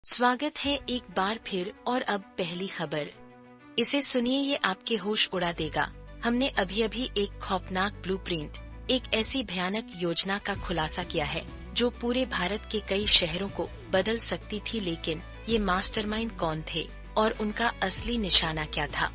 स्वागत है एक बार फिर और अब पहली खबर। इसे सुनिए, ये आपके होश उड़ा देगा। हमने अभी अभी एक खौफनाक ब्लूप्रिंट, एक ऐसी भयानक योजना का खुलासा किया है जो पूरे भारत के कई शहरों को बदल सकती थी। लेकिन ये मास्टरमाइंड कौन थे और उनका असली निशाना क्या था?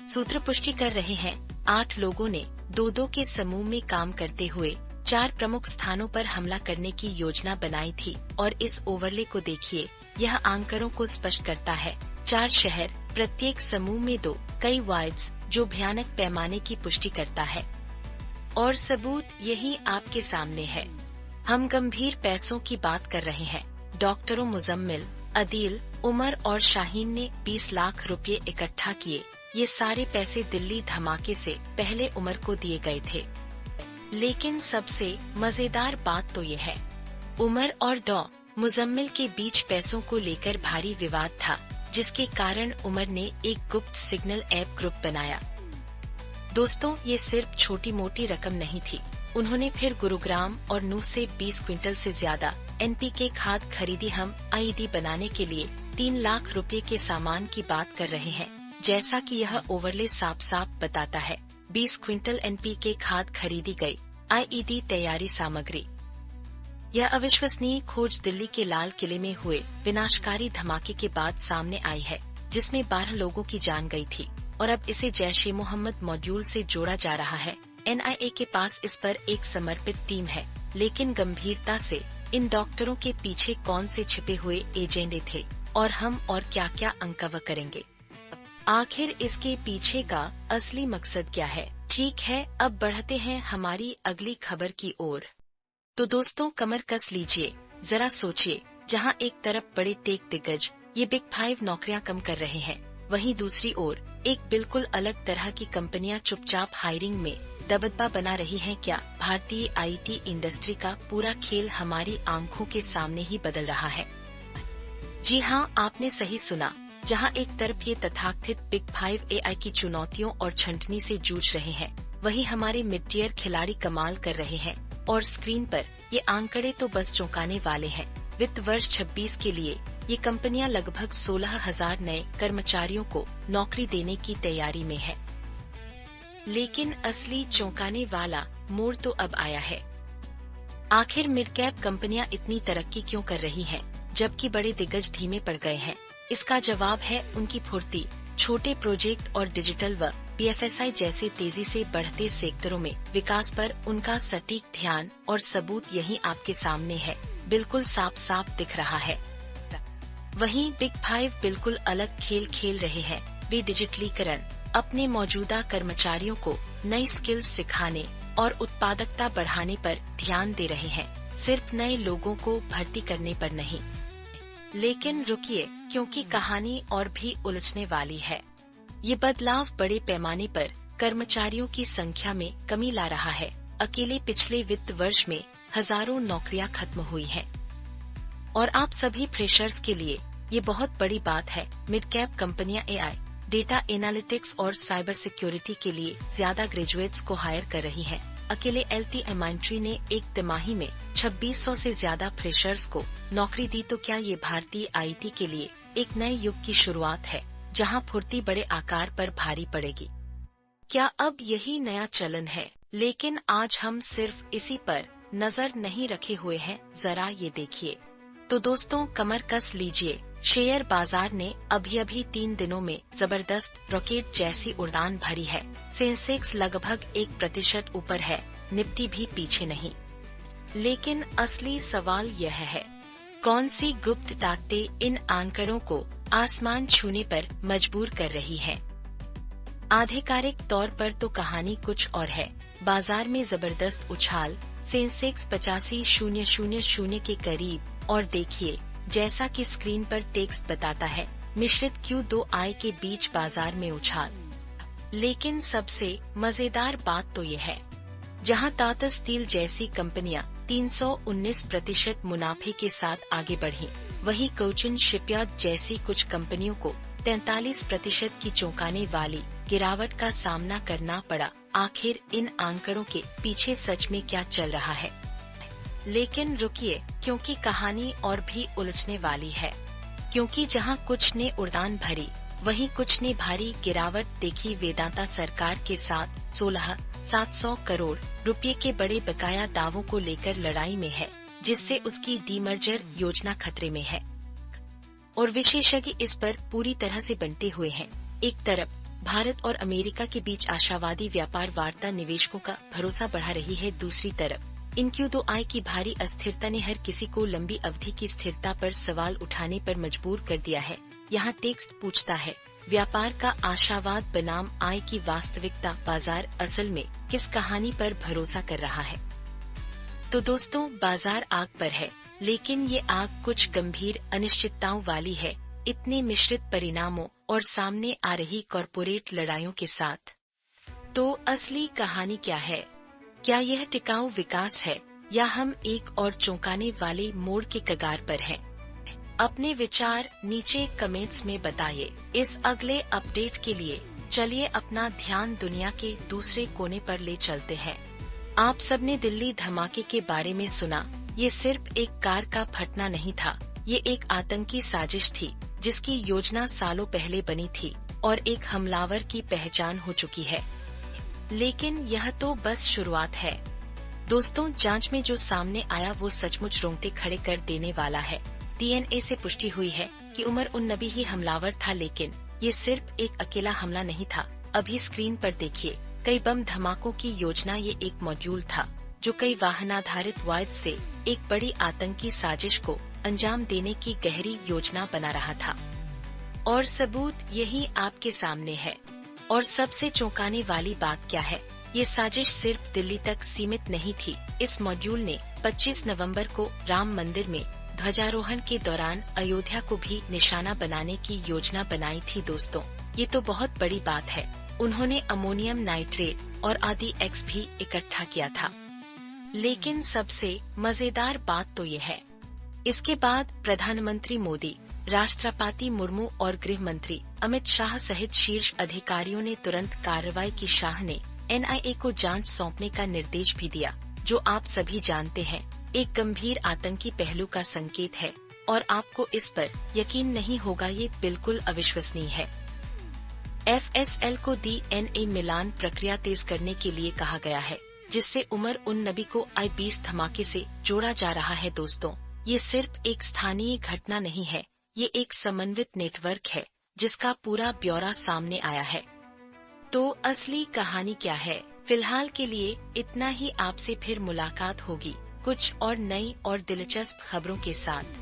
सूत्र पुष्टि कर रहे हैं 8 लोगों ने दो के समूह में काम करते हुए 4 प्रमुख स्थानों पर हमला करने की योजना बनाई थी। और इस ओवरले को देखिए, यह आंकड़ों को स्पष्ट करता है। 4 शहर, प्रत्येक समूह में 2, कई वार्ड्स, जो भयानक पैमाने की पुष्टि करता है। और सबूत यही आपके सामने है। हम गंभीर पैसों की बात कर रहे हैं। डॉक्टरों मुजम्मिल, अदील, उमर और शाहीन ने 20 लाख रुपए इकट्ठा किए। ये सारे पैसे दिल्ली धमाके से पहले उमर को दिए गए थे। लेकिन सबसे मजेदार बात तो ये है, उमर और मुजम्मिल के बीच पैसों को लेकर भारी विवाद था, जिसके कारण उमर ने एक गुप्त सिग्नल ऐप ग्रुप बनाया। दोस्तों, ये सिर्फ छोटी मोटी रकम नहीं थी। उन्होंने फिर गुरुग्राम और नूह से 20 क्विंटल से ज्यादा NPK खाद खरीदी। हम आईडी बनाने के लिए 3 लाख रुपए के सामान की बात कर रहे हैं, जैसा कि यह ओवरले साफ साफ बताता है। 20 क्विंटल NPK खाद खरीदी गई। IED तैयारी सामग्री। यह अविश्वसनीय खोज दिल्ली के लाल किले में हुए विनाशकारी धमाके के बाद सामने आई है, जिसमें 12 लोगों की जान गई थी। और अब इसे जैश-ए-मोहम्मद मॉड्यूल से जोड़ा जा रहा है। NIA के पास इस पर एक समर्पित टीम है। लेकिन गंभीरता से, इन डॉक्टरों के पीछे कौन से छिपे हुए एजेंडे थे और हम और क्या क्या अनकवर करेंगे? आखिर इसके पीछे का असली मकसद क्या है? ठीक है, अब बढ़ते हैं हमारी अगली खबर की ओर। तो दोस्तों, कमर कस लीजिए, जरा सोचिए। जहां एक तरफ बड़े टेक दिग्गज ये बिग 5 नौकरियां कम कर रहे हैं, वहीं दूसरी ओर एक बिल्कुल अलग तरह की कंपनियां चुपचाप हायरिंग में दबदबा बना रही हैं। क्या भारतीय IT इंडस्ट्री का पूरा खेल हमारी आंखों के सामने ही बदल रहा है? जी हाँ, आपने सही सुना। जहां एक तरफ ये तथाकथित बिग 5 AI की चुनौतियों और छंटनी से जूझ रहे हैं, वहीं हमारे मिड टियर खिलाड़ी कमाल कर रहे हैं। और स्क्रीन पर ये आंकड़े तो बस चौंकाने वाले हैं। वित्त वर्ष 26 के लिए ये कंपनियां लगभग 16,000 नए कर्मचारियों को नौकरी देने की तैयारी में है। लेकिन असली चौंकाने वाला मोड़ तो अब आया है। आखिर मिड कैप कंपनियां इतनी तरक्की क्यों कर रही हैं, जबकि बड़े दिग्गज धीमे पड़ गए हैं? इसका जवाब है उनकी फुर्ती, छोटे प्रोजेक्ट और डिजिटल व BFSI जैसे तेजी से बढ़ते सेक्टरों में विकास पर उनका सटीक ध्यान। और सबूत यही आपके सामने है, बिल्कुल साफ साफ दिख रहा है। वहीं बिग 5 बिल्कुल अलग खेल खेल रहे हैं। वे डिजिटलीकरण, अपने मौजूदा कर्मचारियों को नई स्किल्स सिखाने और उत्पादकता बढ़ाने पर ध्यान दे रहे हैं, सिर्फ नए लोगों को भर्ती करने पर नहीं। लेकिन रुकिए, क्योंकि कहानी और भी उलझने वाली है। ये बदलाव बड़े पैमाने पर कर्मचारियों की संख्या में कमी ला रहा है। अकेले पिछले वित्त वर्ष में हजारों नौकरियां खत्म हुई हैं। और आप सभी फ्रेशर्स के लिए ये बहुत बड़ी बात है। मिड कैप कंपनियां AI, डेटा एनालिटिक्स और साइबर सिक्योरिटी के लिए ज्यादा ग्रेजुएट्स को हायर कर रही हैं। अकेले LTIMindtree ने एक तिमाही में 2600 से ज्यादा फ्रेशर्स को नौकरी दी। तो क्या ये भारतीय IT के लिए एक नए युग की शुरुआत है, जहां फुर्ती बड़े आकार पर भारी पड़ेगी? क्या अब यही नया चलन है? लेकिन आज हम सिर्फ इसी पर नजर नहीं रखे हुए हैं, जरा ये देखिए। तो दोस्तों, कमर कस लीजिए। शेयर बाजार ने अभी 3 दिनों में जबरदस्त रॉकेट जैसी उड़ान भरी है। सेंसेक्स लगभग 1% ऊपर है, निफ्टी भी पीछे नहीं। लेकिन असली सवाल यह है, कौन सी गुप्त ताकतें इन आंकड़ों को आसमान छूने पर मजबूर कर रही है? आधिकारिक तौर पर तो कहानी कुछ और है। बाजार में जबरदस्त उछाल, सेंसेक्स 85,000 के करीब। और देखिए, जैसा कि स्क्रीन पर टेक्स्ट बताता है, मिश्रित Q2 आय के बीच बाजार में उछाल। लेकिन सबसे मजेदार बात तो ये है, जहां टाटा स्टील जैसी कंपनियां 319% मुनाफे के साथ आगे बढ़ी, वहीं कोचिन शिपयार्ड जैसी कुछ कंपनियों को 43% की चौंकाने वाली गिरावट का सामना करना पड़ा। आखिर इन आंकड़ों के पीछे सच में क्या चल रहा है? लेकिन रुकिए, क्योंकि कहानी और भी उलझने वाली है। क्योंकि जहां कुछ ने उड़ान भरी, वहीं कुछ ने भारी गिरावट देखी। वेदांता सरकार के साथ 16,700 करोड़ रुपए के बड़े बकाया दावों को लेकर लड़ाई में है, जिससे उसकी डीमर्जर योजना खतरे में है और विशेषज्ञ इस पर पूरी तरह से बंटे हुए हैं। एक तरफ भारत और अमेरिका के बीच आशावादी व्यापार वार्ता निवेशकों का भरोसा बढ़ा रही है, दूसरी तरफ Q2 की भारी अस्थिरता ने हर किसी को लंबी अवधि की स्थिरता पर सवाल उठाने पर मजबूर कर दिया है। यहाँ टेक्स्ट पूछता है, व्यापार का आशावाद बनाम आय की वास्तविकता, बाजार असल में किस कहानी पर भरोसा कर रहा है? तो दोस्तों, बाजार आग पर है, लेकिन ये आग कुछ गंभीर अनिश्चितताओं वाली है, इतने मिश्रित परिणामों और सामने आ रही कॉरपोरेट लड़ाइयों के साथ। तो असली कहानी क्या है? क्या यह टिकाऊ विकास है या हम एक और चौंकाने वाले मोड़ के कगार पर हैं? अपने विचार नीचे कमेंट्स में बताइए। इस अगले अपडेट के लिए चलिए अपना ध्यान दुनिया के दूसरे कोने पर ले चलते हैं। आप सबने दिल्ली धमाके के बारे में सुना। ये सिर्फ एक कार का फटना नहीं था, ये एक आतंकी साजिश थी जिसकी योजना सालों पहले बनी थी और एक हमलावर की पहचान हो चुकी है। लेकिन यह तो बस शुरुआत है दोस्तों। जांच में जो सामने आया वो सचमुच रोंगटे खड़े कर देने वाला है। DNA से पुष्टि हुई है कि उमर उन नबी ही हमलावर था, लेकिन ये सिर्फ एक अकेला हमला नहीं था। अभी स्क्रीन पर देखिए, कई बम धमाकों की योजना, ये एक मॉड्यूल था जो कई वाहनाधारित वायद से एक बड़ी आतंकी साजिश को अंजाम देने की गहरी योजना बना रहा था। और सबूत यही आपके सामने है। और सबसे चौंकाने वाली बात क्या है? ये साजिश सिर्फ दिल्ली तक सीमित नहीं थी। इस मॉड्यूल ने 25 नवंबर को राम मंदिर में ध्वजारोहण के दौरान अयोध्या को भी निशाना बनाने की योजना बनाई थी। दोस्तों, ये तो बहुत बड़ी बात है। उन्होंने अमोनियम नाइट्रेट और आदि एक्स भी इकट्ठा किया था। लेकिन सबसे मजेदार बात तो ये है, इसके बाद प्रधानमंत्री मोदी, राष्ट्रपति मुर्मू और गृह मंत्री अमित शाह सहित शीर्ष अधिकारियों ने तुरंत कार्रवाई की। शाह ने NIA को जांच सौंपने का निर्देश भी दिया, जो आप सभी जानते हैं एक गंभीर आतंकी पहलू का संकेत है। और आपको इस पर यकीन नहीं होगा, ये बिल्कुल अविश्वसनीय है। FSL को DNA मिलान प्रक्रिया तेज करने के लिए कहा गया है, जिससे उमर उन नबी को I-20 धमाके से जोड़ा जा रहा है। दोस्तों, ये सिर्फ एक स्थानीय घटना नहीं है, ये एक समन्वित नेटवर्क है जिसका पूरा ब्यौरा सामने आया है। तो असली कहानी क्या है? फिलहाल के लिए इतना ही। आपसे फिर मुलाकात होगी कुछ और नई और दिलचस्प खबरों के साथ।